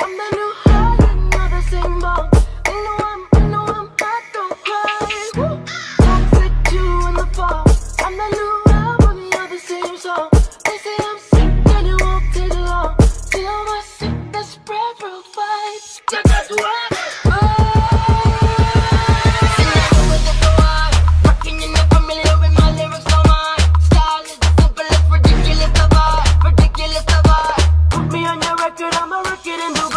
I'm the new high, not the same ball. I know I'm hot, don't cry. Woo. Don't fit you in the fall. I'm the new album, you're the same song. They say I'm sick and it won't take long. See all my sickness spread worldwide. That's why. I'm a record in Dubai.